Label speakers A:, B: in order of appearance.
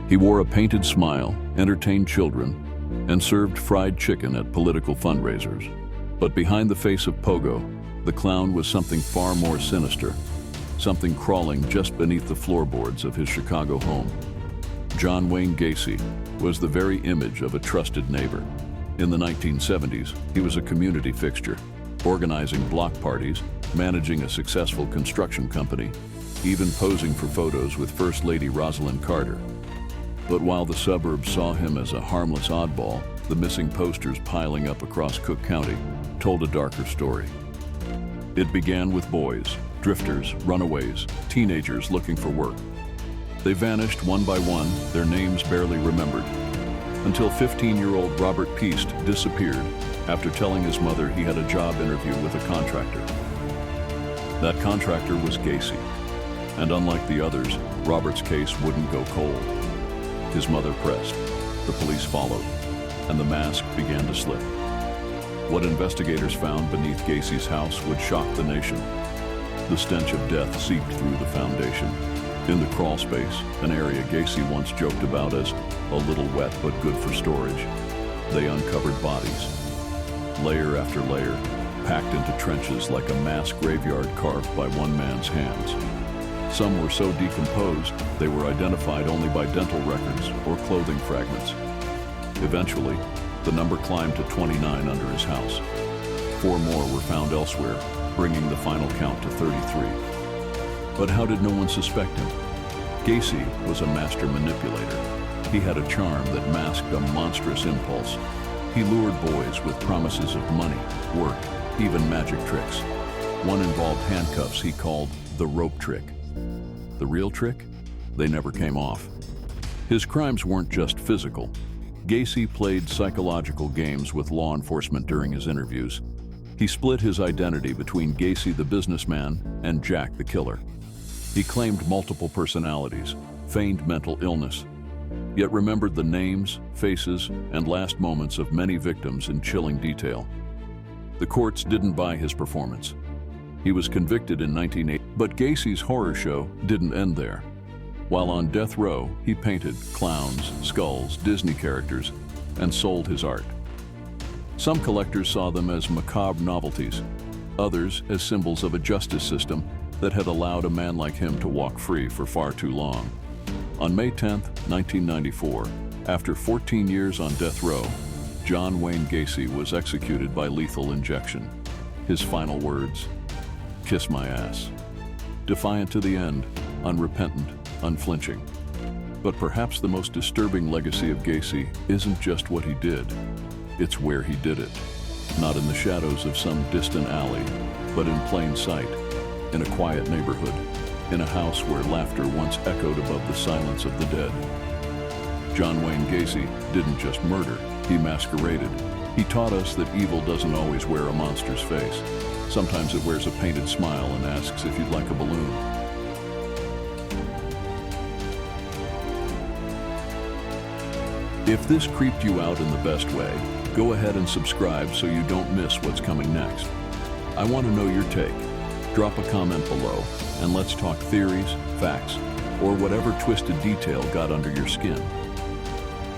A: He wore a painted smile, entertained children, and served fried chicken at political fundraisers. But behind the face of Pogo, the clown was something far more sinister, something crawling just beneath the floorboards of his Chicago home. John Wayne Gacy was the very image of a trusted neighbor. In the 1970s, he was a community fixture, organizing block parties, managing a successful construction company, even posing for photos with First Lady Rosalynn Carter. But while the suburbs saw him as a harmless oddball, the missing posters piling up across Cook County told a darker story. It began with boys, drifters, runaways, teenagers looking for work. They vanished one by one, their names barely remembered, until 15-year-old Robert Peast disappeared after telling his mother he had a job interview with a contractor. That contractor was Gacy, and unlike the others, Robert's case wouldn't go cold. His mother pressed, the police followed, and the mask began to slip. What investigators found beneath Gacy's house would shock the nation. The stench of death seeped through the foundation. In the crawl space, an area Gacy once joked about as a little wet but good for storage, they uncovered bodies, layer after layer, packed into trenches like a mass graveyard carved by one man's hands. Some were so decomposed, they were identified only by dental records or clothing fragments. Eventually, the number climbed to 29 under his house. 4 more were found elsewhere, bringing the final count to 33. But how did no one suspect him? Gacy was a master manipulator. He had a charm that masked a monstrous impulse. He lured boys with promises of money, work, even magic tricks. One involved handcuffs he called the rope trick. The real trick? They never came off. His crimes weren't just physical. Gacy played psychological games with law enforcement during his interviews. He split his identity between Gacy the businessman and Jack the killer. He claimed multiple personalities, feigned mental illness, yet remembered the names, faces, and last moments of many victims in chilling detail. The courts didn't buy his performance. He was convicted in 1980, but Gacy's horror show didn't end there. While on death row, he painted clowns, skulls, Disney characters, and sold his art. Some collectors saw them as macabre novelties, others as symbols of a justice system that had allowed a man like him to walk free for far too long. On May 10, 1994, after 14 years on death row, John Wayne Gacy was executed by lethal injection. His final words, "Kiss my ass." Defiant to the end, unrepentant, unflinching. But perhaps the most disturbing legacy of Gacy isn't just what he did, it's where he did it. Not in the shadows of some distant alley, but in plain sight, in a quiet neighborhood, in a house where laughter once echoed above the silence of the dead. John Wayne Gacy didn't just murder, he masqueraded. He taught us that evil doesn't always wear a monster's face. Sometimes it wears a painted smile and asks if you'd like a balloon. If this creeped you out in the best way, go ahead and subscribe so you don't miss what's coming next. I want to know your take. Drop a comment below, and let's talk theories, facts, or whatever twisted detail got under your skin.